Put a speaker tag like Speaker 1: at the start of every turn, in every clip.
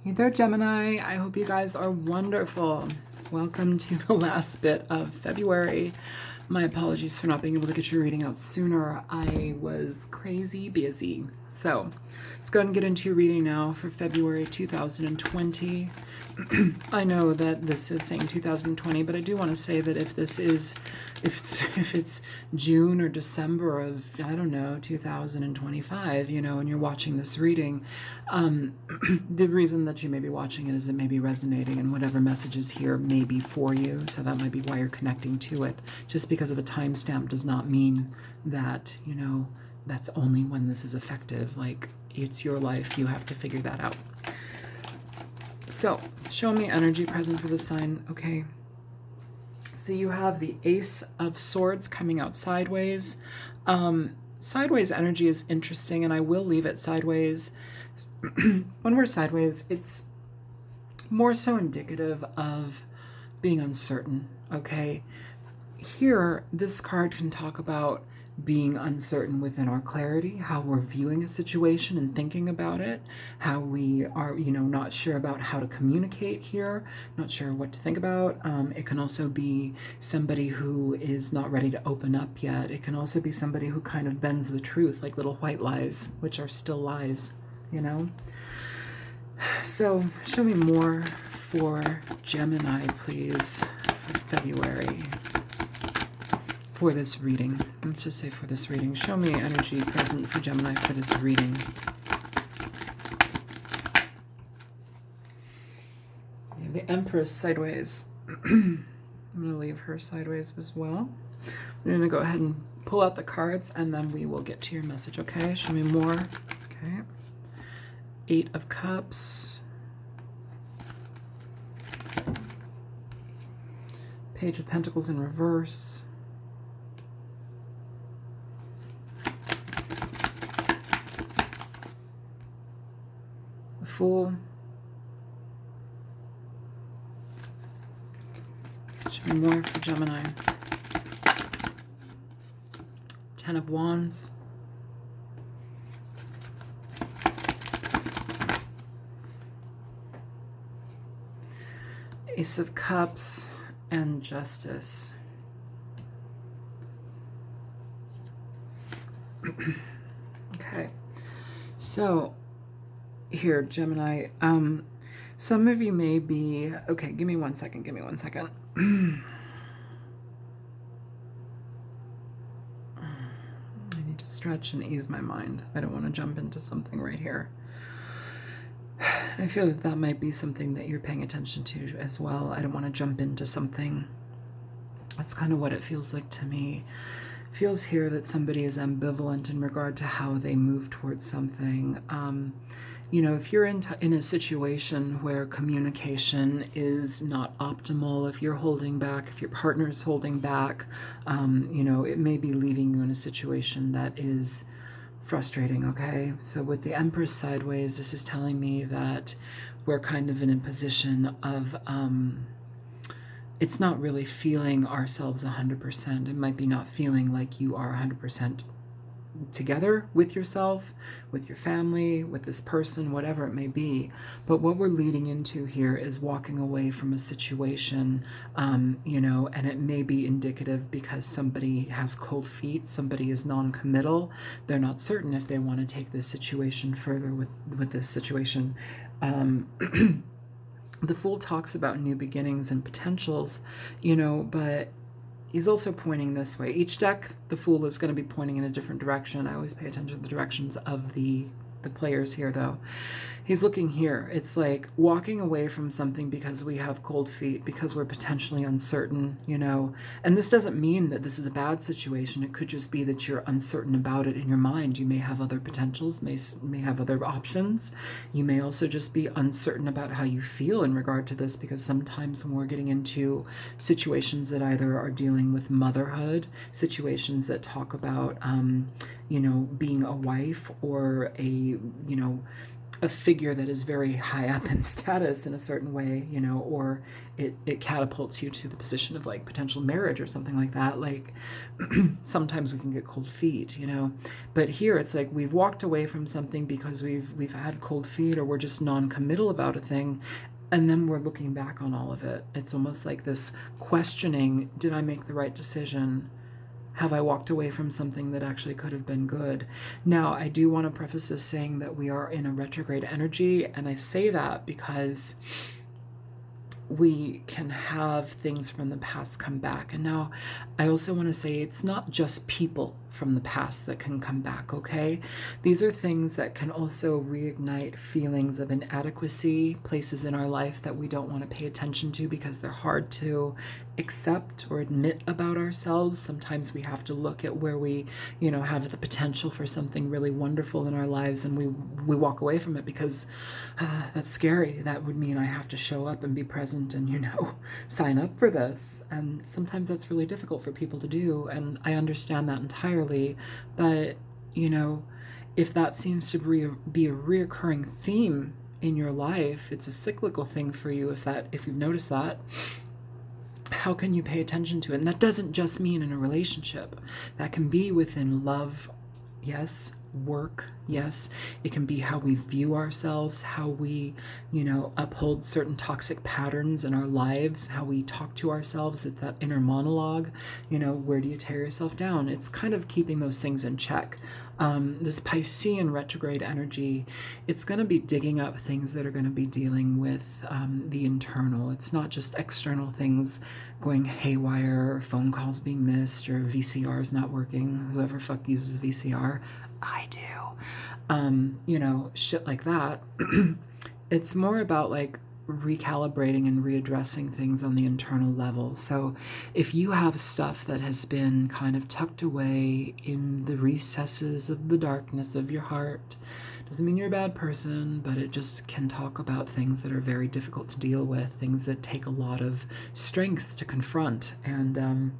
Speaker 1: Hey there, Gemini. I hope you guys are wonderful. Welcome to the last bit of February. My apologies for not being able to get your reading out sooner. I was crazy busy. So let's go ahead and get into your reading now for February 2020. I know that this is saying 2020, but I do want to say that if this is, if it's June or December of, I don't know, 2025, you know, and you're watching this reading, the reason that you may be watching it is it may be resonating and whatever message is here may be for you. So that might be why you're connecting to it. Just because of a timestamp does not mean that, you know, that's only when this is effective. Like, it's your life. You have to figure that out. So, show me energy present for the sign. Okay. So you have the Ace of Swords coming out sideways. Sideways energy is interesting, and I will leave it sideways. When we're sideways, it's more so indicative of being uncertain, okay? Here, this card can talk about being uncertain within our clarity, how we're viewing a situation and thinking about it, how we are, you know, not sure about how to communicate here, not sure what to think about. It can also be somebody who is not ready to open up yet. It can also be somebody who kind of bends the truth, like little white lies, which are still lies, you know? So show me more for Gemini, please, for February. For this reading, let's just say for this reading, show me energy present for Gemini for this reading. You have the Empress sideways. I'm going to leave her sideways as well. I'm going to go ahead and pull out the cards and then we will get to your message, okay? Show me more. Okay. Eight of Cups. Page of Pentacles in reverse. Fool. Should be more for Gemini. Ten of Wands. Ace of Cups and Justice. Okay. So here, Gemini, some of you may be, okay, give me one second. I need to stretch and ease my mind. I don't want to jump into something right here. I feel that that might be something that you're paying attention to as well. I don't want to jump into something. That's kind of what it feels like to me. It feels here that somebody is ambivalent in regard to how they move towards something. You know, if you're in a situation where communication is not optimal, if you're holding back, if your partner is holding back, you know, it may be leaving you in a situation that is frustrating, okay? So with the Empress sideways, this is telling me that we're kind of in a position of, it's not really feeling ourselves 100%. It might be not feeling like you are 100% together with yourself, with your family, with this person, whatever it may be. But what we're leading into here is walking away from a situation, you know, and it may be indicative because somebody has cold feet, somebody is non-committal, they're not certain if they want to take this situation further with this situation. The Fool talks about new beginnings and potentials, you know, but he's also pointing this way. Each deck, the Fool is going to be pointing in a different direction. I always pay attention to the directions of the players here, though. He's looking here. It's like walking away from something because we have cold feet, because we're potentially uncertain, you know. And this doesn't mean that this is a bad situation. It could just be that you're uncertain about it in your mind. You may have other potentials, may have other options. You may also just be uncertain about how you feel in regard to this, because sometimes when we're getting into situations that either are dealing with motherhood, situations that talk about, you know, being a wife or a, you know, a figure that is very high up in status in a certain way, you know, or it catapults you to the position of like potential marriage or something like that. Like sometimes we can get cold feet, you know, but here it's like we've walked away from something because we've had cold feet, or we're just non-committal about a thing. And then we're looking back on all of it. It's almost like this questioning, did I make the right decision? Have I walked away from something that actually could have been good? Now, I do want to preface this saying that we are in a retrograde energy, and I say that because we can have things from the past come back. And now I also want to say it's not just people from the past that can come back, okay? These are things that can also reignite feelings of inadequacy, places in our life that we don't want to pay attention to because they're hard to accept or admit about ourselves. Sometimes we have to look at where we, you know, have the potential for something really wonderful in our lives, and we walk away from it because that's scary. That would mean I have to show up and be present and, you know, sign up for this. And sometimes that's really difficult for people to do, and I understand that entirely. But, you know, if that seems to be a reoccurring theme in your life, it's a cyclical thing for you. If you've noticed that, how can you pay attention to it? And that doesn't just mean in a relationship. That can be within love, yes. Work, yes. It can be how we view ourselves, how we, you know, uphold certain toxic patterns in our lives, how we talk to ourselves. It's that inner monologue, you know, where do you tear yourself down? It's kind of keeping those things in check. This Piscean retrograde energy, it's going to be digging up things that are going to be dealing with the internal. It's not just external things going haywire, or phone calls being missed, or VCRs not working. Whoever fuck uses a VCR, I do. You know, shit like that. It's more about like recalibrating and readdressing things on the internal level. So if you have stuff that has been kind of tucked away in the recesses of the darkness of your heart, doesn't mean you're a bad person, but it just can talk about things that are very difficult to deal with, things that take a lot of strength to confront. And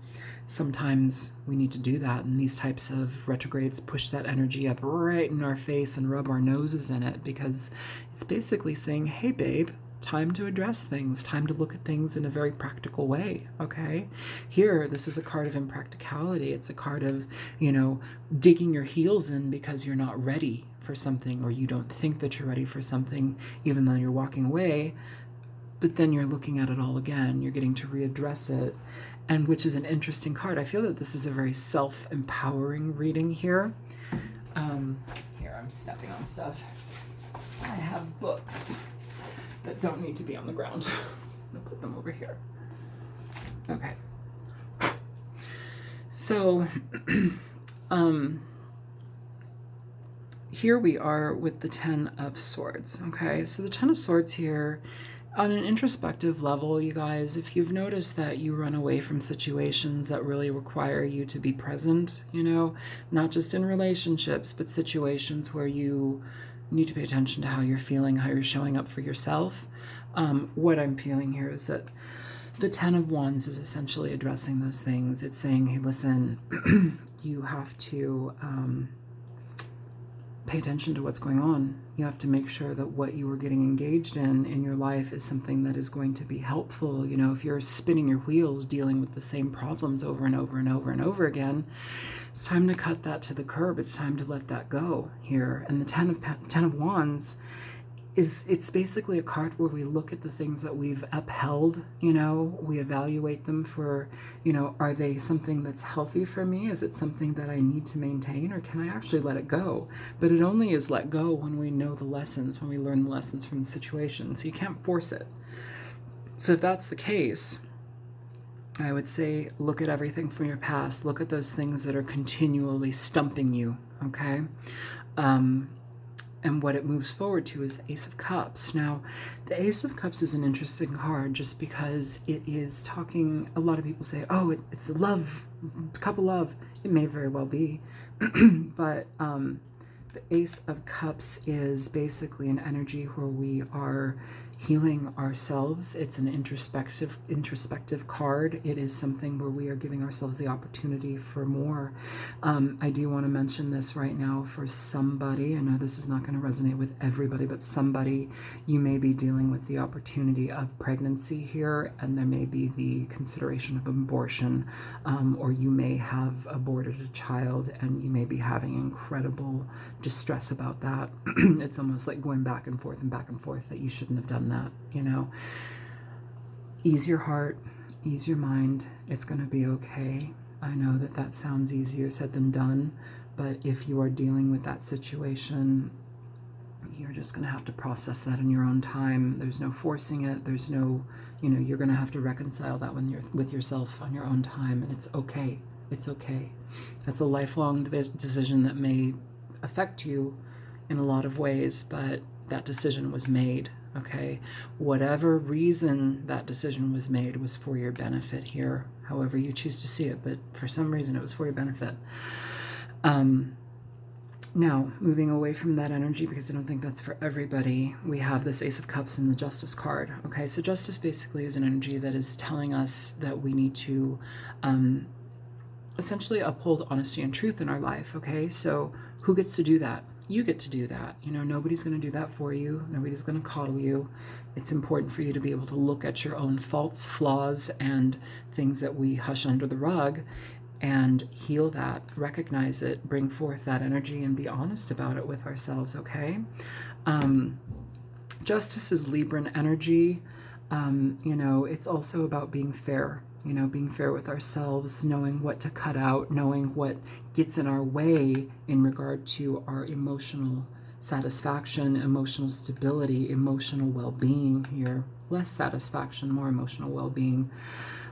Speaker 1: sometimes we need to do that. And these types of retrogrades push that energy up right in our face and rub our noses in it, because it's basically saying, hey, babe, time to address things, time to look at things in a very practical way, okay? Here, this is a card of impracticality. It's a card of, you know, digging your heels in because you're not ready for something, or you don't think that you're ready for something, even though you're walking away. But then you're looking at it all again. You're getting to readdress it, and which is an interesting card. I feel that this is a very self-empowering reading here. Here, I'm stepping on stuff. I have books that don't need to be on the ground. I'm gonna put them over here. Okay. So, here we are with the Ten of Swords, okay? So the Ten of Swords here, on an introspective level, you guys, if you've noticed that you run away from situations that really require you to be present, you know, not just in relationships, but situations where you need to pay attention to how you're feeling, how you're showing up for yourself. What I'm feeling here is that the Ten of Wands is essentially addressing those things. It's saying, hey, listen, you have to pay attention to what's going on. You have to make sure that what you are getting engaged in your life is something that is going to be helpful. You know, if you're spinning your wheels dealing with the same problems over and over and over and over again, it's time to cut that to the curb. It's time to let that go here. And the Ten of Wands it's basically a card where we look at the things that we've upheld, you know, we evaluate them for, you know, are they something that's healthy for me? Is it something that I need to maintain, or can I actually let it go? But it only is let go when we know the lessons, when we learn the lessons from the situation. So you can't force it. So if that's the case, I would say look at everything from your past. Look at those things that are continually stumping you, okay? And what it moves forward to is the Ace of Cups. Now, the Ace of Cups is an interesting card just because it is talking, a lot of people say, oh, it's a love, cup of love. It may very well be. But The Ace of Cups is basically an energy where we are healing ourselves. It's an introspective card. It is something where we are giving ourselves the opportunity for more. I do want to mention this right now for somebody. I know this is not going to resonate with everybody, but somebody, you may be dealing with the opportunity of pregnancy here, and there may be the consideration of abortion, or you may have aborted a child and you may be having incredible distress about that. It's almost like going back and forth that you shouldn't have done that, you know. Ease your heart, ease your mind. It's going to be okay. I know that that sounds easier said than done, but if you are dealing with that situation, you're just going to have to process that in your own time. There's no forcing it. There's no, you know, you're going to have to reconcile that when you're with yourself on your own time, and it's okay. It's okay. That's a lifelong decision that may affect you in a lot of ways, but that decision was made, okay? Whatever reason that decision was made was for your benefit here, however you choose to see it, but for some reason it was for your benefit. Now, moving away from that energy, because I don't think that's for everybody, we have this Ace of Cups and the Justice card, okay? So Justice basically is an energy that is telling us that we need to essentially uphold honesty and truth in our life, okay? So who gets to do that? You get to do that. You know, nobody's going to do that for you. Nobody's going to coddle you. It's important for you to be able to look at your own faults, flaws, and things that we hush under the rug and heal that, recognize it, bring forth that energy, and be honest about it with ourselves, okay? Justice is Libran energy. You know, it's also about being fair. You know, being fair with ourselves, knowing what to cut out, knowing what gets in our way in regard to our emotional satisfaction, emotional stability, emotional well-being here. Less satisfaction, more emotional well-being.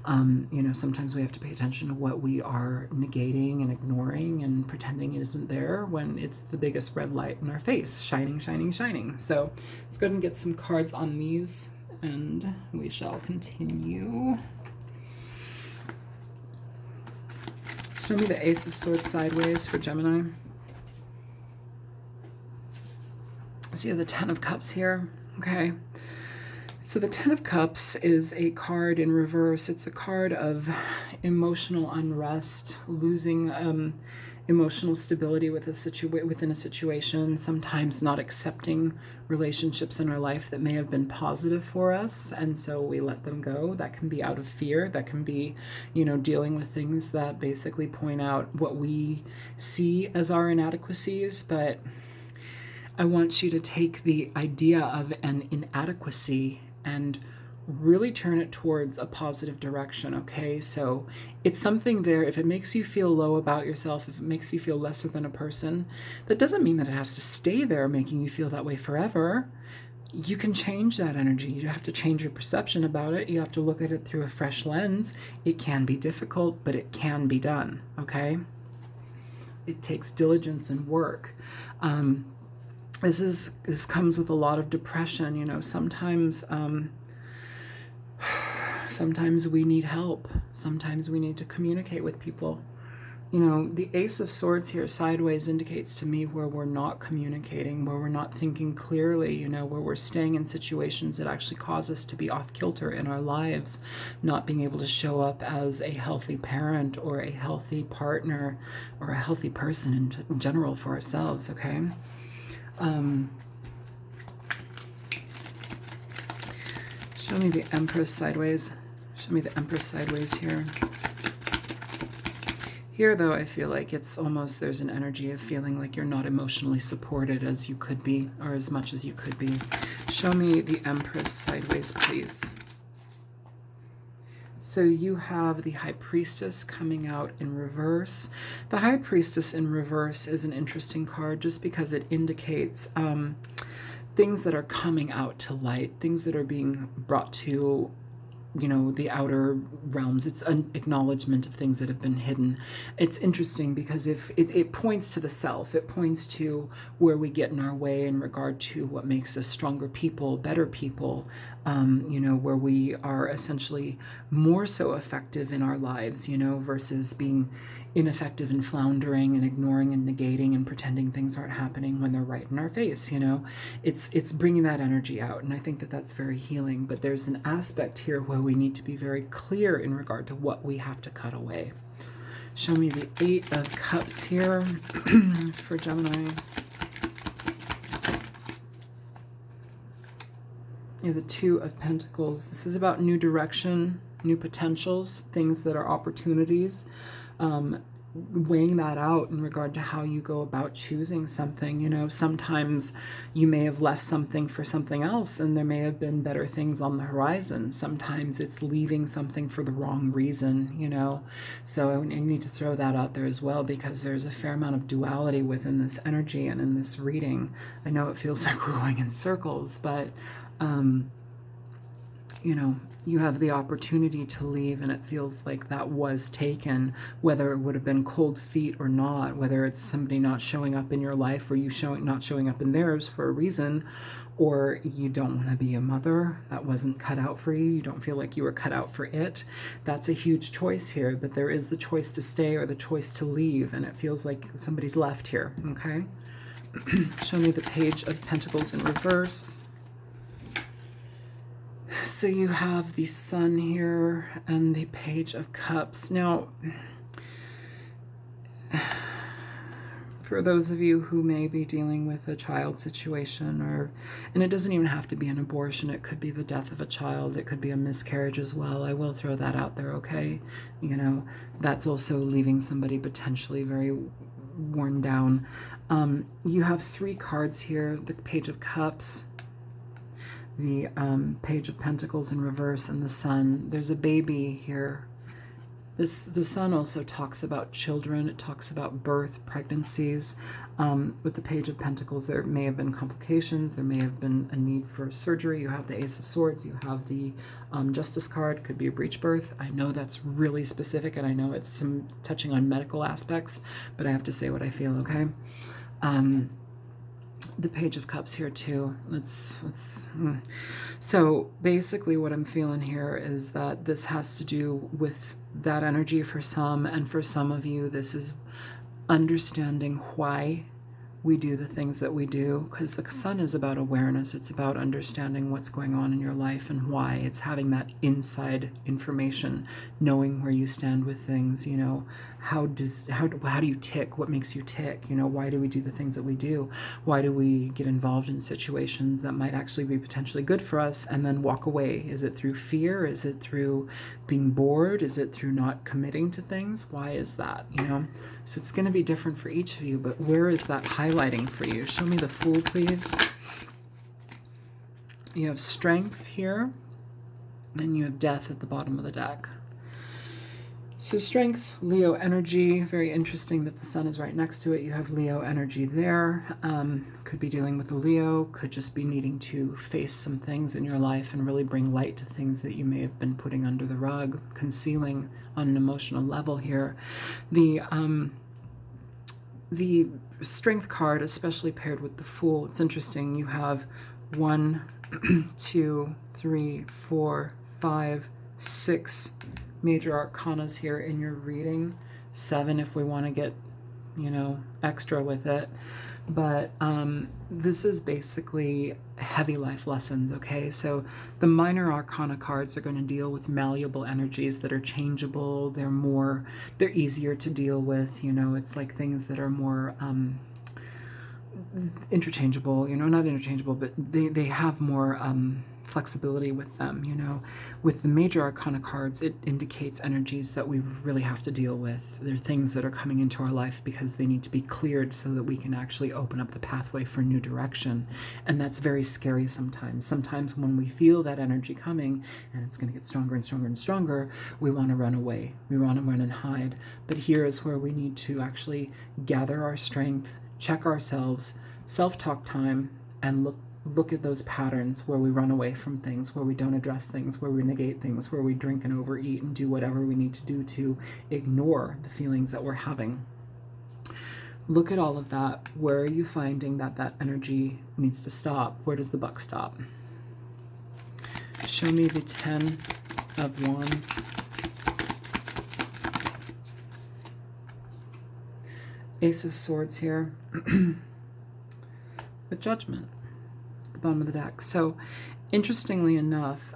Speaker 1: You know, sometimes we have to pay attention to what we are negating and ignoring and pretending it isn't there when it's the biggest red light in our face, shining, shining, shining. So let's go ahead and get some cards on these, and we shall continue. Show me the Ace of Swords sideways for Gemini. So you have the Ten of Cups here. Okay. So the Ten of Cups is a card in reverse. It's a card of emotional unrest, losing emotional stability with within a situation, sometimes not accepting relationships in our life that may have been positive for us, and so we let them go. That can be out of fear. That can be, you know, dealing with things that basically point out what we see as our inadequacies. But I want you to take the idea of an inadequacy and really turn it towards a positive direction, okay? So it's something there. If it makes you feel low about yourself, if it makes you feel lesser than a person, that doesn't mean that it has to stay there making you feel that way forever. You can change that energy. You have to change your perception about it. You have to look at it through a fresh lens. It can be difficult, but it can be done, okay? It takes diligence and work. This comes with a lot of depression, you know. Sometimes we need help. Sometimes we need to communicate with people. You know, the Ace of Swords here sideways indicates to me where we're not communicating, where we're not thinking clearly, you know, where we're staying in situations that actually cause us to be off kilter in our lives, not being able to show up as a healthy parent or a healthy partner or a healthy person in general for ourselves, okay? Show me the Empress sideways. Show me the Empress sideways here. Here, though, I feel like it's almost, there's an energy of feeling like you're not emotionally supported as you could be, or as much as you could be. Show me the Empress sideways, please. So you have the High Priestess coming out in reverse. The High Priestess in reverse is an interesting card just because it indicates things that are coming out to light, things that are being brought to, you know, the outer realms. It's an acknowledgement of things that have been hidden. It's interesting because if it points to the self, it points to where we get in our way in regard to what makes us stronger people, better people, you know, where we are essentially more so effective in our lives, you know, versus being ineffective and floundering and ignoring and negating and pretending things aren't happening when they're right in our face. You know, it's bringing that energy out, and I think that that's very healing. But there's an aspect here where we need to be very clear in regard to what we have to cut away. Show me the 8 of Cups here for Gemini. You have the 2 of Pentacles. This is about new direction, new potentials, things that are opportunities. Weighing that out in regard to how you go about choosing something. You know, sometimes you may have left something for something else, and there may have been better things on the horizon. Sometimes it's leaving something for the wrong reason, you know. So I need to throw that out there as well, because there's a fair amount of duality within this energy and in this reading. I know it feels like we're going in circles, but you know, you have the opportunity to leave, and it feels like that was taken, whether it would have been cold feet or not, whether it's somebody not showing up in your life or you not showing up in theirs for a reason, or you don't want to be a mother, that wasn't cut out for you, you don't feel like you were cut out for it. That's a huge choice here, but there is the choice to stay or the choice to leave, and it feels like somebody's left here, okay? Show me the Page of Pentacles in reverse. So you have the Sun here and the Page of Cups. Now, for those of you who may be dealing with a child situation, and it doesn't even have to be an abortion, it could be the death of a child, it could be a miscarriage as well. I will throw that out there, okay? You know, that's also leaving somebody potentially very worn down. You have 3 cards here, the Page of Cups, the Page of Pentacles in reverse, and the Sun. There's a baby here. The Sun also talks about children. It talks about birth, pregnancies. With the Page of Pentacles, there may have been complications. There may have been a need for surgery. You have the Ace of Swords. You have the Justice card. Could be a breech birth. I know that's really specific, and I know it's some touching on medical aspects, but I have to say what I feel, okay? The Page of Cups here too. So basically what I'm feeling here is that this has to do with that energy for some, and for some of you this is understanding why we do the things that we do, because the Sun is about awareness. It's about understanding what's going on in your life and why. It's having that inside information, knowing where you stand with things. You know, how do you tick? What makes you tick? You know, why do we do the things that we do? Why do we get involved in situations that might actually be potentially good for us and then walk away? Is it through fear? Is it through being bored? Is it through not committing to things? Why is that? You know, so it's going to be different for each of you, but where is that highlighting for you? Show me the Fool, please. You have Strength here, and you have Death at the bottom of the deck. So Strength, Leo energy, very interesting that the Sun is right next to it. You have Leo energy there. Could be dealing with a Leo, could just be needing to face some things in your life and really bring light to things that you may have been putting under the rug, concealing on an emotional level here. The Strength card, especially paired with the Fool, it's interesting. You have 1, 2, 3, 4, 5, 6 major arcanas here in your reading. 7 if we want to get, you know, extra with it. But this is basically heavy life lessons, okay? So the minor arcana cards are going to deal with malleable energies that are changeable. They're easier to deal with, you know. It's like things that are more interchangeable, you know, not interchangeable, but they have more flexibility with them, you know. With the major arcana cards, it indicates energies that we really have to deal with. They're things that are coming into our life because they need to be cleared so that we can actually open up the pathway for new direction. And that's very scary sometimes. Sometimes when we feel that energy coming and it's going to get stronger and stronger and stronger, we want to run away. We want to run and hide. But here is where we need to actually gather our strength, check ourselves, self-talk time, and look at those patterns where we run away from things, where we don't address things, where we negate things, where we drink and overeat and do whatever we need to do to ignore the feelings that we're having. Look at all of that. Where are you finding that energy needs to stop? Where does the buck stop? Show me the 10 of Wands. Ace of Swords here with Judgment at the bottom of the deck. So interestingly enough,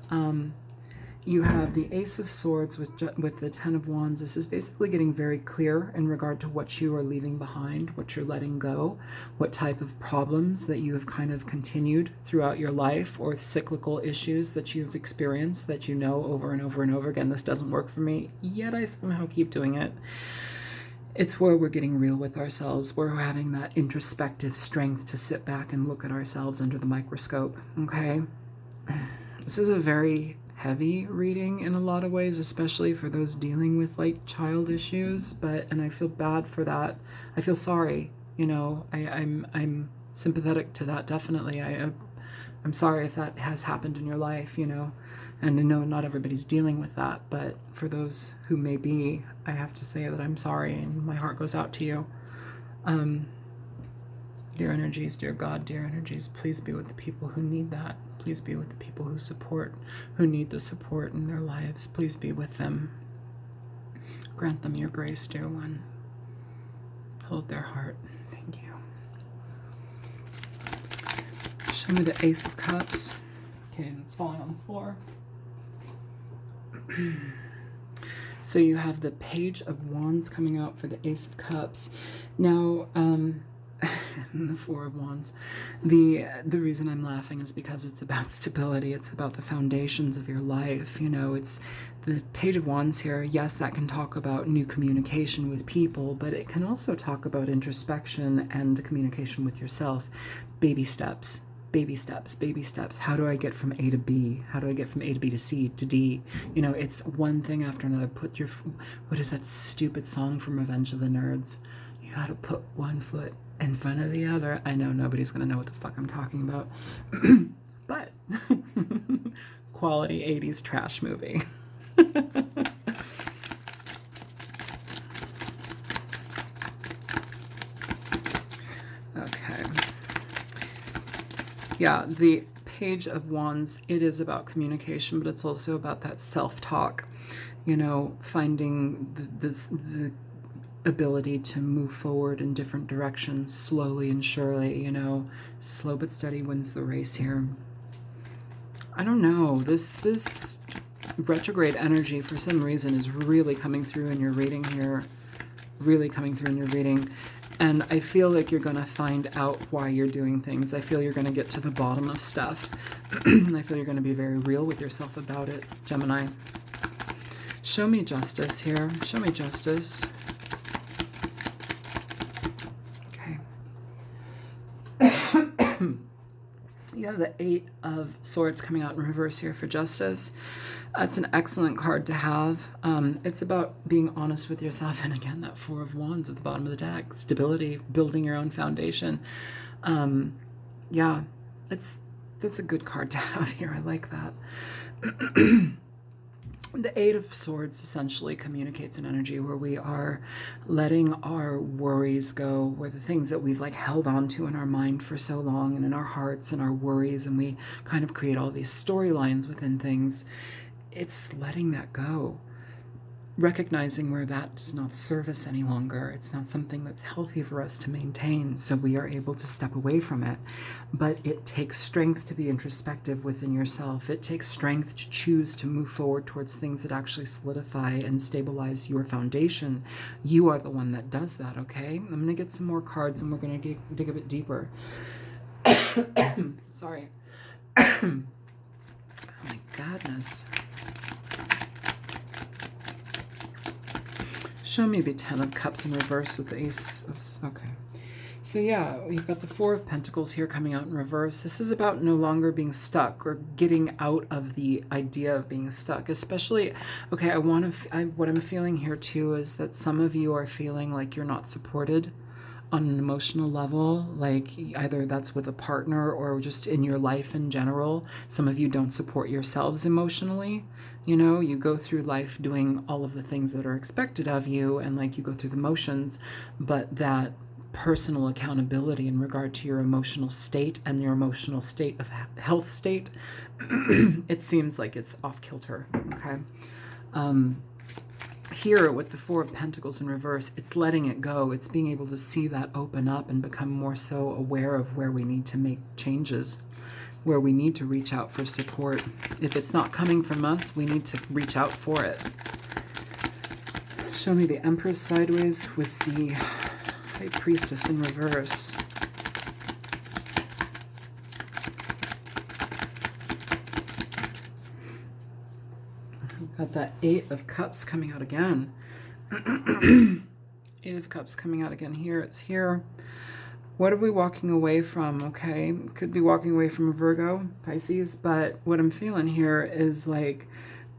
Speaker 1: you have the Ace of Swords with the Ten of Wands. This is basically getting very clear in regard to what you are leaving behind, what you're letting go, what type of problems that you have kind of continued throughout your life, or cyclical issues that you've experienced that you know over and over and over again, this doesn't work for me, yet I somehow keep doing it. It's where we're getting real with ourselves. We're having that introspective strength to sit back and look at ourselves under the microscope, okay? This is a very heavy reading in a lot of ways, especially for those dealing with like child issues, and I feel bad for that. I feel sorry, you know. I'm sympathetic to that, definitely. I'm sorry if that has happened in your life, you know, and I know not everybody's dealing with that, but for those who may be, I have to say that I'm sorry and my heart goes out to you. Dear energies, dear God, dear energies, please be with the people who need that. Please be with the people who need the support in their lives. Please be with them. Grant them your grace, dear one. Hold their heart. Thank you. Show me the Ace of Cups. Okay, and it's falling on the floor. So you have the Page of Wands coming out for the Ace of Cups. Now, the Four of Wands. The reason I'm laughing is because it's about stability. It's about the foundations of your life. You know, it's the Page of Wands here. Yes, that can talk about new communication with people, but it can also talk about introspection and communication with yourself. Baby steps. Baby steps, baby steps. How do I get from A to B? How do I get from A to B to C to D? You know, it's one thing after another. Put your, what is that stupid song from Revenge of the Nerds? You gotta put one foot in front of the other. I know nobody's gonna know what the fuck I'm talking about. But quality 80s trash movie. Okay. Yeah, the Page of Wands, it is about communication, but it's also about that self-talk, you know, finding the ability to move forward in different directions slowly and surely, you know. Slow but steady wins the race here. I don't know, this retrograde energy for some reason is really coming through in your reading here. Really coming through in your reading. And I feel like you're going to find out why you're doing things. I feel you're going to get to the bottom of stuff. I feel you're going to be very real with yourself about it, Gemini. Show me justice here. Show me justice. Okay. You have the Eight of Swords coming out in reverse here for justice. It's an excellent card to have. It's about being honest with yourself. And again, that Four of Wands at the bottom of the deck. Stability, building your own foundation. Yeah, that's a good card to have here. I like that. The Eight of Swords essentially communicates an energy where we are letting our worries go, where the things that we've like held on to in our mind for so long and in our hearts and our worries, and we kind of create all these storylines within things. It's letting that go. Recognizing where that does not serve us any longer. It's not something that's healthy for us to maintain, so we are able to step away from it. But it takes strength to be introspective within yourself. It takes strength to choose to move forward towards things that actually solidify and stabilize your foundation. You are the one that does that, okay? I'm going to get some more cards and we're going to dig a bit deeper. Sorry. Oh my goodness. Show me the Ten of Cups in reverse with the Ace of... Okay. So yeah, you've got the Four of Pentacles here coming out in reverse. This is about no longer being stuck or getting out of the idea of being stuck. Especially, okay, what I'm feeling here too is that some of you are feeling like you're not supported on an emotional level, like either that's with a partner or just in your life in general. Some of you don't support yourselves emotionally. You know, you go through life doing all of the things that are expected of you and like you go through the motions, but that personal accountability in regard to your emotional state and your emotional state of health state, it seems like it's off kilter, okay? here with the Four of Pentacles in reverse, it's letting it go. It's being able to see that open up and become more so aware of where we need to make changes, where we need to reach out for support. If it's not coming from us, we need to reach out for it. Show me the Empress sideways with the High Priestess in reverse. Got that Eight of Cups coming out again. Eight of Cups coming out again here. It's here. What are we walking away from? Okay, could be walking away from a Virgo, Pisces, but what I'm feeling here is like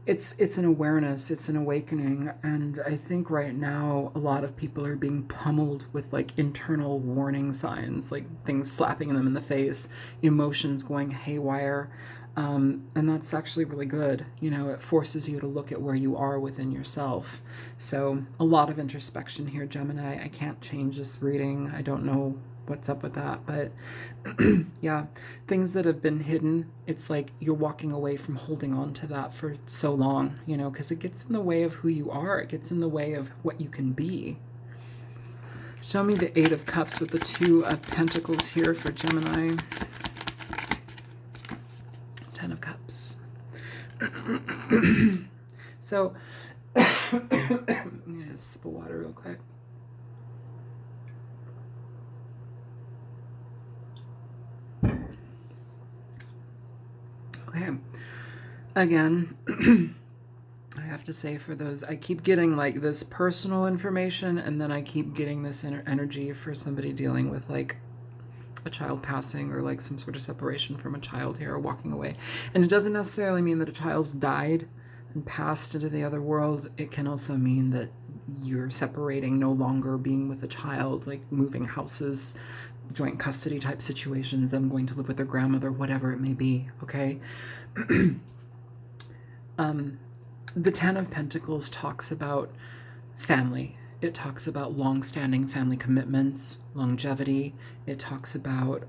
Speaker 1: it's an awareness, it's an awakening, and I think right now a lot of people are being pummeled with like internal warning signs, like things slapping them in the face, emotions going haywire. And that's actually really good. You know, it forces you to look at where you are within yourself. So a lot of introspection here, Gemini. I can't change this reading. I don't know what's up with that, but yeah, things that have been hidden, it's like you're walking away from holding on to that for so long, you know, because it gets in the way of who you are. It gets in the way of what you can be. Show me the Eight of Cups with the Two of Pentacles here for Gemini. Ten of Cups. So, I'm going to sip of water real quick. Okay. Again, I have to say for those, I keep getting like this personal information, and then I keep getting this energy for somebody dealing with like a child passing or like some sort of separation from a child here or walking away. And it doesn't necessarily mean that a child's died and passed into the other world. It can also mean that you're separating, no longer being with a child, like moving houses, joint custody type situations, them going to live with their grandmother, whatever it may be, okay? The Ten of Pentacles talks about family. It talks about long-standing family commitments, longevity. It talks about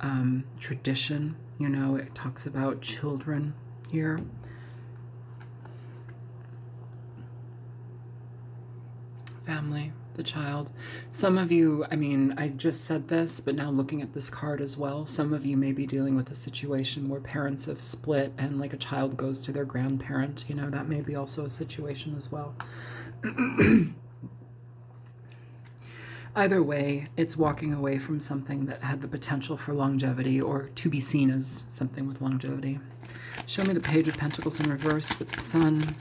Speaker 1: tradition, you know, it talks about children here. Family, the child. Some of you, I mean, I just said this, but now looking at this card as well, some of you may be dealing with a situation where parents have split and like a child goes to their grandparent, you know, that may be also a situation as well. Either way, it's walking away from something that had the potential for longevity or to be seen as something with longevity. Show me the Page of Pentacles in reverse with the Sun.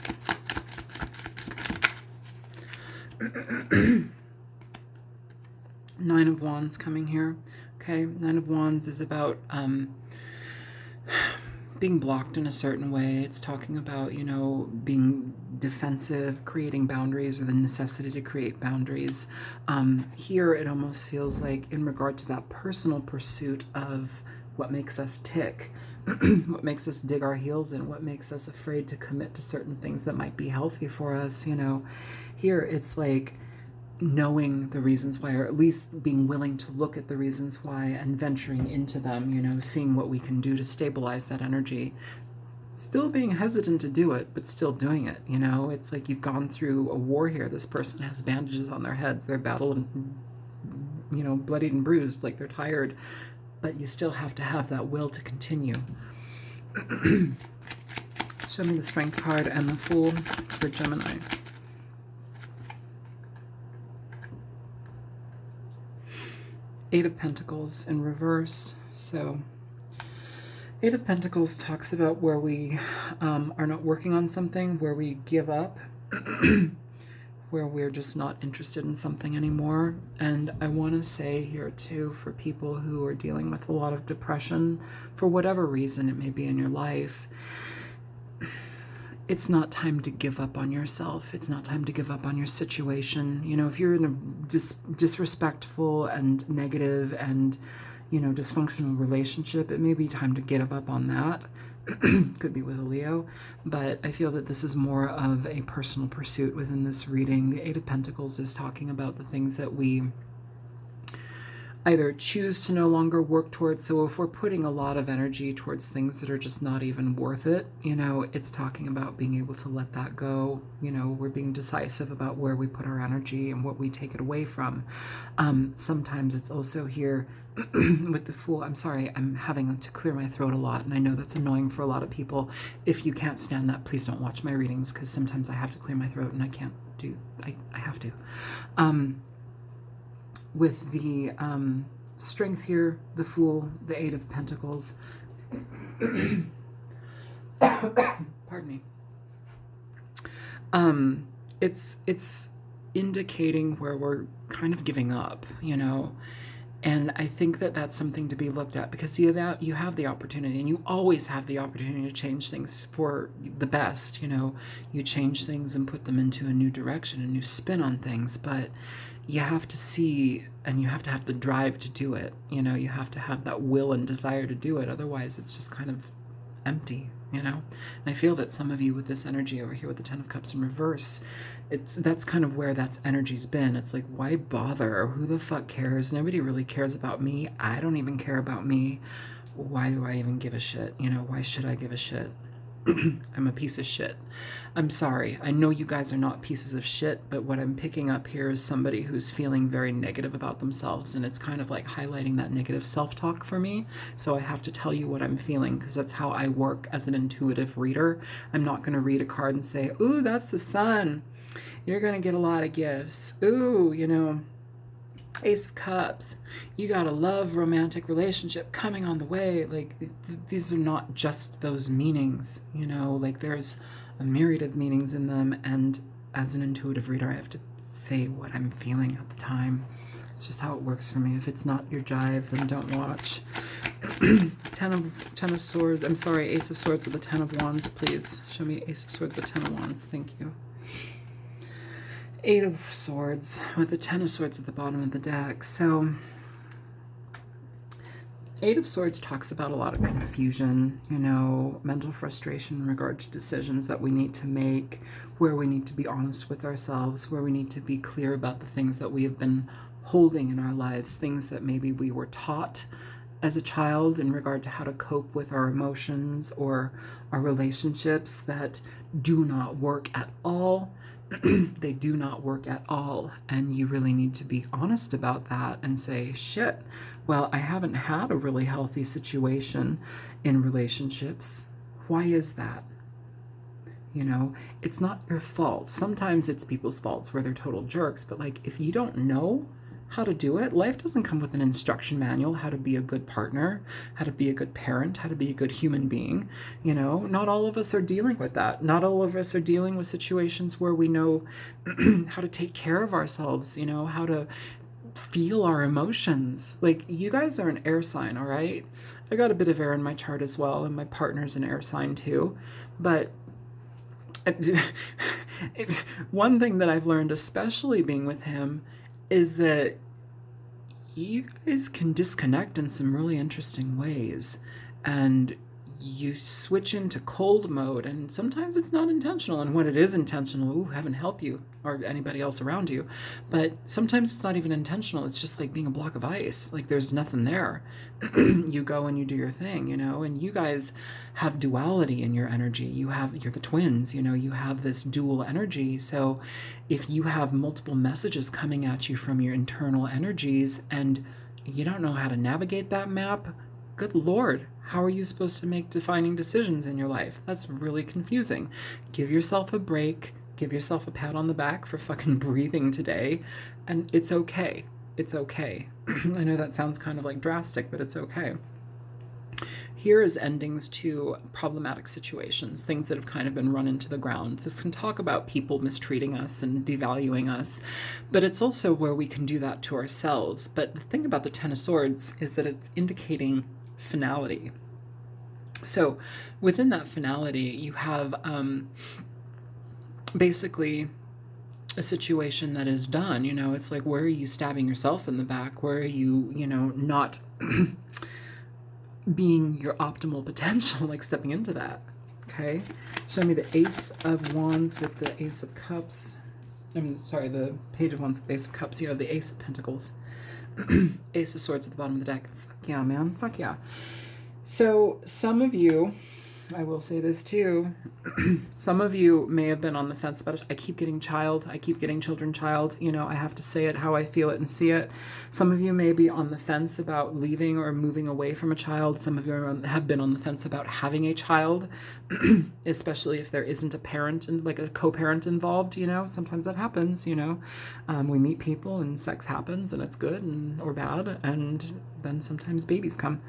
Speaker 1: Nine of Wands coming here. Okay, Nine of Wands is about being blocked in a certain way. It's talking about, you know, being defensive, creating boundaries, or the necessity to create boundaries. Here it almost feels like in regard to that personal pursuit of what makes us tick, what makes us dig our heels in, what makes us afraid to commit to certain things that might be healthy for us, you know. Here it's like knowing the reasons why, or at least being willing to look at the reasons why and venturing into them, you know, seeing what we can do to stabilize that energy. Still being hesitant to do it, but still doing it, you know. It's like you've gone through a war here. This person has bandages on their heads. They're battling, you know, bloodied and bruised, like they're tired, but you still have to have that will to continue. Show me the Strength card and the Fool for Gemini. Eight of Pentacles in reverse. So Eight of Pentacles talks about where we are not working on something, where we give up, where we're just not interested in something anymore. And I want to say here too, for people who are dealing with a lot of depression, for whatever reason it may be in your life, it's not time to give up on yourself. It's not time to give up on your situation. You know, if you're in a disrespectful and negative and, you know, dysfunctional relationship, it may be time to give up on that. Could be with a Leo, but I feel that this is more of a personal pursuit within this reading. The Eight of Pentacles is talking about the things that we either choose to no longer work towards. So if we're putting a lot of energy towards things that are just not even worth it, you know, it's talking about being able to let that go. You know, we're being decisive about where we put our energy and what we take it away from. Sometimes it's also here with the Fool. I'm sorry, I'm having to clear my throat a lot, and I know that's annoying for a lot of people. If you can't stand that, please don't watch my readings, because sometimes I have to clear my throat and I can't do, I have to. With the Strength here, the Fool, the Eight of Pentacles. Pardon me. It's indicating where we're kind of giving up, you know. And I think that that's something to be looked at, because you have the opportunity, and you always have the opportunity to change things for the best. You know, you change things and put them into a new direction, a new spin on things, but you have to see, and you have to have the drive to do it. You know, you have to have that will and desire to do it. Otherwise, it's just kind of empty, you know. And I feel that some of you with this energy over here with the Ten of Cups in reverse, that's kind of where that energy's been. It's like, why bother? Who the fuck cares? Nobody really cares about me. I don't even care about me. Why do I even give a shit? You know, why should I give a shit? I'm a piece of shit. I'm sorry. I know you guys are not pieces of shit, but what I'm picking up here is somebody who's feeling very negative about themselves, and it's kind of like highlighting that negative self-talk for me. So I have to tell you what I'm feeling, because that's how I work as an intuitive reader. I'm not going to read a card and say, ooh, that's the sun. You're going to get a lot of gifts. Ooh, you know, Ace of Cups, you got a love romantic relationship coming on the way. Like, these are not just those meanings, you know, like there's a myriad of meanings in them. And as an intuitive reader, I have to say what I'm feeling at the time. It's just how it works for me. If it's not your jive, then don't watch. Ten of Swords, I'm sorry, Ace of Swords with the Ten of Wands, please. Show me Ace of Swords with the Ten of Wands, thank you. Eight of Swords with the Ten of Swords at the bottom of the deck. So Eight of Swords talks about a lot of confusion, you know, mental frustration in regard to decisions that we need to make, where we need to be honest with ourselves, where we need to be clear about the things that we have been holding in our lives, things that maybe we were taught as a child in regard to how to cope with our emotions or our relationships that do not work at all. They do not work at all, and you really need to be honest about that and say, shit, well, I haven't had a really healthy situation in relationships. Why is that? You know, it's not your fault. Sometimes it's people's faults where they're total jerks, but like, if you don't know how to do it, life doesn't come with an instruction manual, how to be a good partner, how to be a good parent, how to be a good human being. You know, not all of us are dealing with that. Not all of us are dealing with situations where we know how to take care of ourselves, you know, how to feel our emotions. Like, you guys are an air sign, all right? I got a bit of air in my chart as well, and my partner's an air sign too. But one thing that I've learned, especially being with him, is that you guys can disconnect in some really interesting ways, and you switch into cold mode, and sometimes it's not intentional, and when it is intentional, ooh, heaven help you or anybody else around you, but sometimes it's not even intentional. It's just like being a block of ice, like there's nothing there. You go and you do your thing, you know, and you guys have duality in your energy. You're the twins, you know, you have this dual energy. So if you have multiple messages coming at you from your internal energies and you don't know how to navigate that map, good Lord, how are you supposed to make defining decisions in your life? That's really confusing. Give yourself a break. Give yourself a pat on the back for fucking breathing today. And it's okay. It's okay. I know that sounds kind of like drastic, but it's okay. Here is endings to problematic situations, things that have kind of been run into the ground. This can talk about people mistreating us and devaluing us, but it's also where we can do that to ourselves. But the thing about the Ten of Swords is that it's indicating finality. So within that finality, you have basically a situation that is done. You know, it's like, where are you stabbing yourself in the back? Where are you, you know, not being your optimal potential, like stepping into that? Okay, show me the Ace of Wands with the Ace of Cups. I'm sorry, the Page of Wands with the Ace of Cups. You have the Ace of Pentacles. Ace of Swords at the bottom of the deck. Fuck yeah, man. Fuck yeah. So some of you, I will say this too, some of you may have been on the fence about it. I keep getting child. I keep getting children child. You know, I have to say it how I feel it and see it. Some of you may be on the fence about leaving or moving away from a child. Some of you have been on the fence about having a child, especially if there isn't a parent and like a co-parent involved. You know, sometimes that happens. You know, we meet people and sex happens and it's good and or bad, and then sometimes babies come.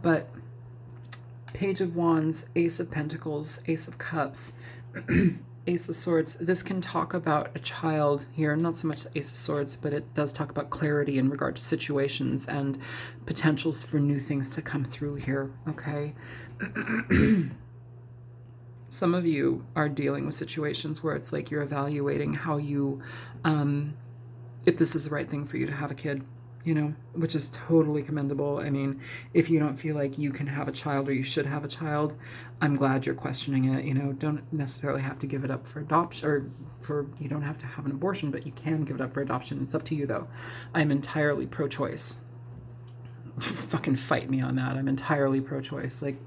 Speaker 1: But Page of Wands, Ace of Pentacles, Ace of Cups, Ace of Swords. This can talk about a child here, not so much the Ace of Swords, but it does talk about clarity in regard to situations and potentials for new things to come through here, okay? Some of you are dealing with situations where it's like you're evaluating how you, if this is the right thing for you to have a kid, you know, which is totally commendable. I mean, if you don't feel like you can have a child or you should have a child, I'm glad you're questioning it. You know, don't necessarily have to give it up for adoption, or you don't have to have an abortion, but you can give it up for adoption. It's up to you though. I'm entirely pro-choice. Fucking fight me on that. I'm entirely pro-choice. Like,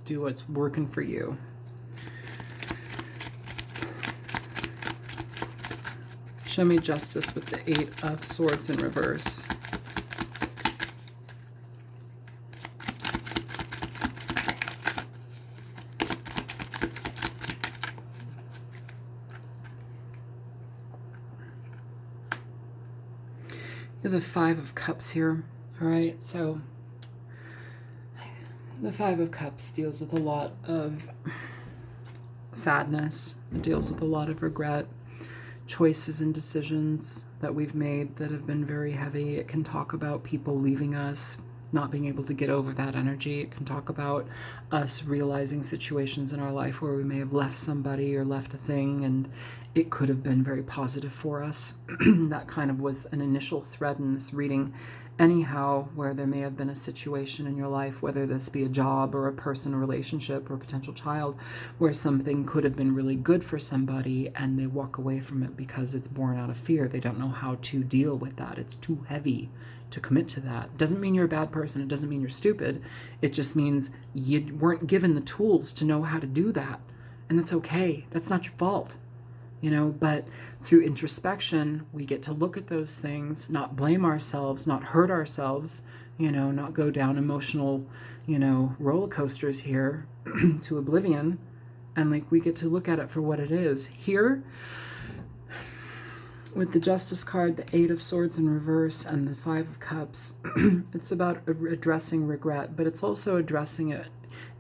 Speaker 1: do what's working for you. Show me justice with the Eight of Swords in reverse. You have the Five of Cups here. All right, so the Five of Cups deals with a lot of sadness. It deals with a lot of regret. Choices and decisions that we've made that have been very heavy. It can talk about people leaving us, not being able to get over that energy. It can talk about us realizing situations in our life where we may have left somebody or left a thing and it could have been very positive for us. That kind of was an initial thread in this reading. Anyhow, where there may have been a situation in your life, whether this be a job or a person, a relationship, or a potential child, where something could have been really good for somebody and they walk away from it because it's born out of fear. They don't know how to deal with that. It's too heavy to commit to that. It doesn't mean you're a bad person. It doesn't mean you're stupid. It just means you weren't given the tools to know how to do that. And that's okay. That's not your fault. You know, but through introspection, we get to look at those things, not blame ourselves, not hurt ourselves, you know, not go down emotional, you know, roller coasters here to oblivion. And like, we get to look at it for what it is. Here, with the Justice card, the Eight of Swords in reverse, and the Five of Cups, it's about addressing regret, but it's also addressing it,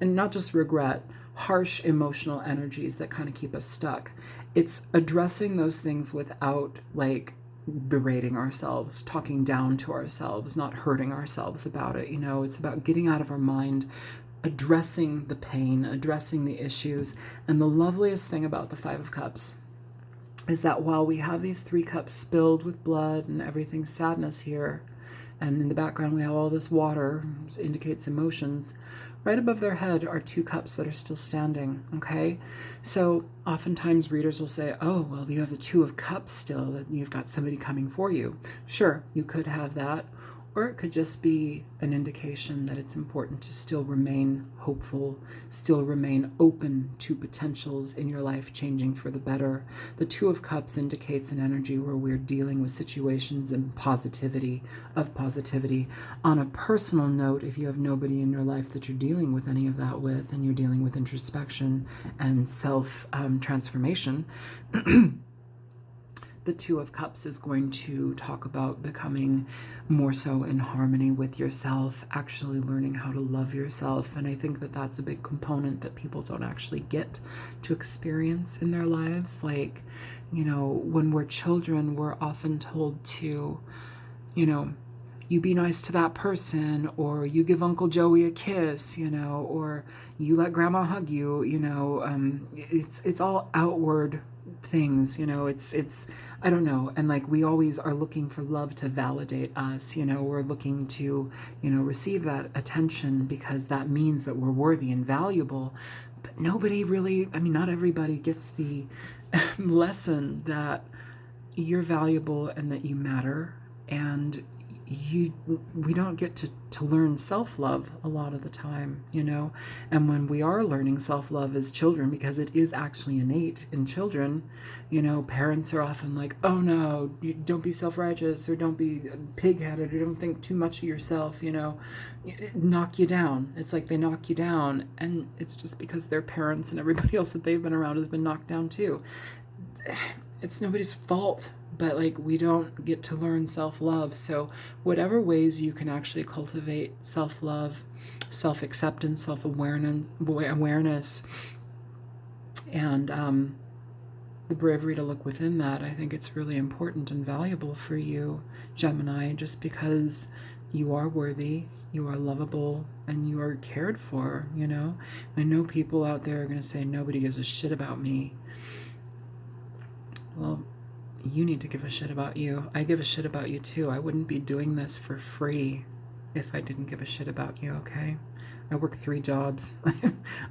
Speaker 1: and not just regret, harsh emotional energies that kind of keep us stuck. It's addressing those things without like berating ourselves, talking down to ourselves, not hurting ourselves about it. You know, it's about getting out of our mind, addressing the pain, addressing the issues. And the loveliest thing about the Five of Cups is that while we have these three cups spilled with blood and everything's sadness here, and in the background we have all this water, which indicates emotions, right above their head are two cups that are still standing, okay? So oftentimes readers will say, oh, well, you have the Two of Cups still, that you've got somebody coming for you. Sure, you could have that, or it could just be an indication that it's important to still remain hopeful, still remain open to potentials in your life changing for the better. The Two of Cups indicates an energy where we're dealing with situations and positivity. On a personal note, if you have nobody in your life that you're dealing with any of that with, and you're dealing with introspection and self-transformation, the Two of Cups is going to talk about becoming more so in harmony with yourself, actually learning how to love yourself. And I think that that's a big component that people don't actually get to experience in their lives. Like, you know, when we're children, we're often told to, you know, you be nice to that person, or you give Uncle Joey a kiss, you know, or you let grandma hug you, you know, it's all outward things, you know, it's I don't know. And like, we always are looking for love to validate us, you know, we're looking to, you know, receive that attention because that means that we're worthy and valuable. But nobody really, I mean, not everybody gets the lesson that you're valuable and that you matter, and we don't get to learn self-love a lot of the time, you know. And when we are learning self-love as children, because it is actually innate in children, you know, parents are often like, oh no, you don't be self-righteous, or don't be pig-headed, or don't think too much of yourself, you know, knock you down. It's like they knock you down, and it's just because their parents and everybody else that they've been around has been knocked down too. It's nobody's fault, but like, we don't get to learn self-love. So whatever ways you can actually cultivate self-love, self-acceptance, self-awareness, and the bravery to look within that, I think it's really important and valuable for you, Gemini, just because you are worthy, you are lovable, and you are cared for, you know. I know people out there are going to say, nobody gives a shit about me. Well, you need to give a shit about you. I give a shit about you too. I wouldn't be doing this for free if I didn't give a shit about you, okay? I work 3 jobs.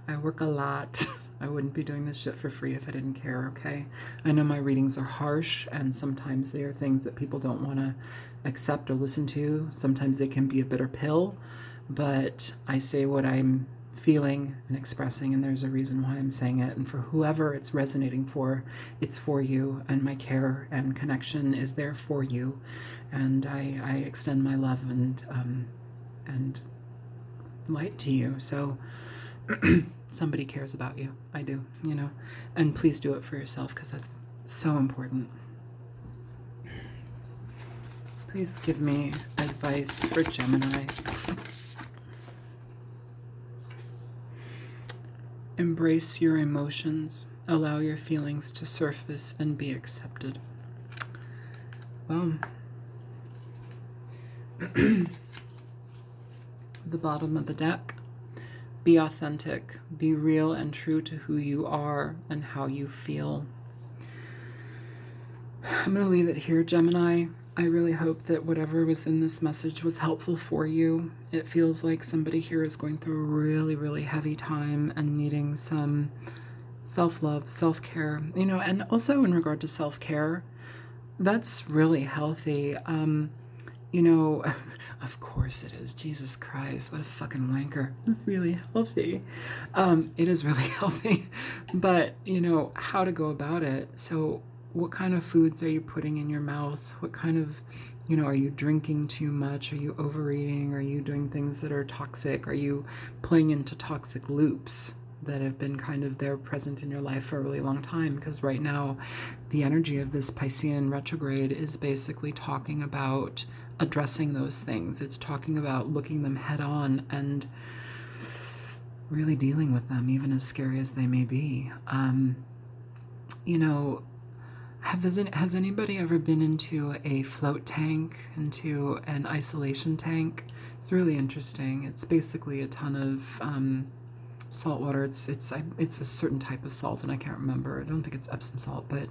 Speaker 1: I work a lot. I wouldn't be doing this shit for free if I didn't care, okay? I know my readings are harsh, and sometimes they are things that people don't want to accept or listen to. Sometimes they can be a bitter pill, but I say what I'm feeling and expressing, and there's a reason why I'm saying it. And for whoever it's resonating for, it's for you, and my care and connection is there for you. And I extend my love and light to you. So somebody cares about you. I do, you know. And please do it for yourself, because that's so important. Please give me advice for Gemini. Embrace your emotions. Allow your feelings to surface and be accepted. Well, the bottom of the deck. Be authentic. Be real and true to who you are and how you feel. I'm going to leave it here, Gemini. I really hope that whatever was in this message was helpful for you. It feels like somebody here is going through a really, really heavy time and needing some self-love, self-care, you know. And also in regard to self-care, that's really healthy. You know, of course it is. Jesus Christ, what a fucking wanker. It's really healthy. It is really healthy. But, you know, how to go about it. So what kind of foods are you putting in your mouth? What kind of, you know, are you drinking too much? Are you overeating? Are you doing things that are toxic? Are you playing into toxic loops that have been kind of there present in your life for a really long time? Because right now, the energy of this Piscean retrograde is basically talking about addressing those things. It's talking about looking them head on and really dealing with them, even as scary as they may be. You know, has anybody ever been into a float tank, into an isolation tank? It's really interesting. It's basically a ton of salt water. It's a certain type of salt, and I can't remember. I don't think it's Epsom salt, but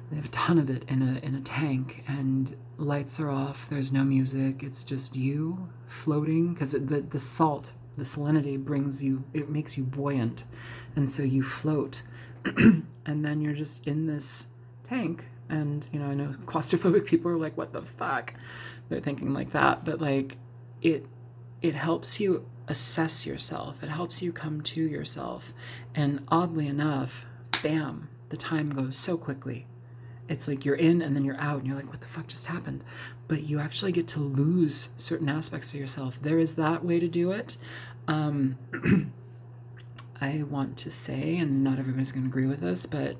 Speaker 1: they have a ton of it in a tank, and lights are off. There's no music. It's just you floating, because the salt, the salinity brings you, it makes you buoyant, and so you float, and then you're just in this tank. And you know, I know claustrophobic people are like, what the fuck? They're thinking like that, but like it helps you assess yourself. It helps you come to yourself. And oddly enough, bam, the time goes so quickly. It's like you're in and then you're out, and you're like, what the fuck just happened? But you actually get to lose certain aspects of yourself. There is that way to do it. I want to say, and not everybody's going to agree with this, but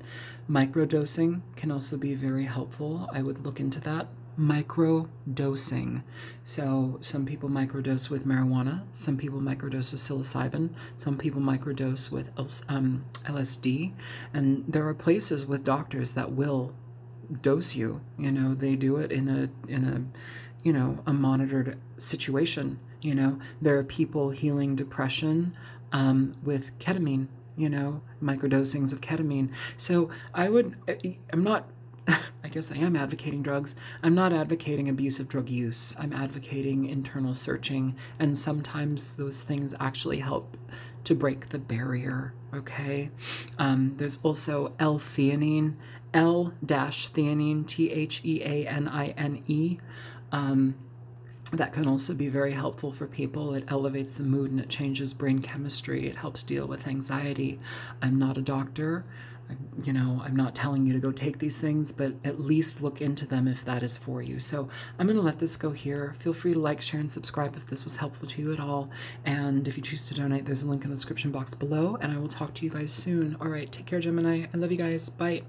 Speaker 1: microdosing can also be very helpful. I would look into that. Microdosing. So some people microdose with marijuana. Some people microdose with psilocybin. Some people microdose with LSD. And there are places with doctors that will dose you. You know, they do it in a you know, a monitored situation. You know, there are people healing depression with ketamine, you know, microdosings of ketamine. So I'm not, I guess I am advocating drugs. I'm not advocating abusive drug use. I'm advocating internal searching, and sometimes those things actually help to break the barrier, okay? There's also L-theanine, L-theanine, Theanine. That can also be very helpful for people. It elevates the mood and it changes brain chemistry. It helps deal with anxiety. I'm not a doctor. I'm not telling you to go take these things, but at least look into them if that is for you. So I'm going to let this go here. Feel free to like, share, and subscribe if this was helpful to you at all. And if you choose to donate, there's a link in the description box below, and I will talk to you guys soon. All right, take care, Gemini. I love you guys. Bye.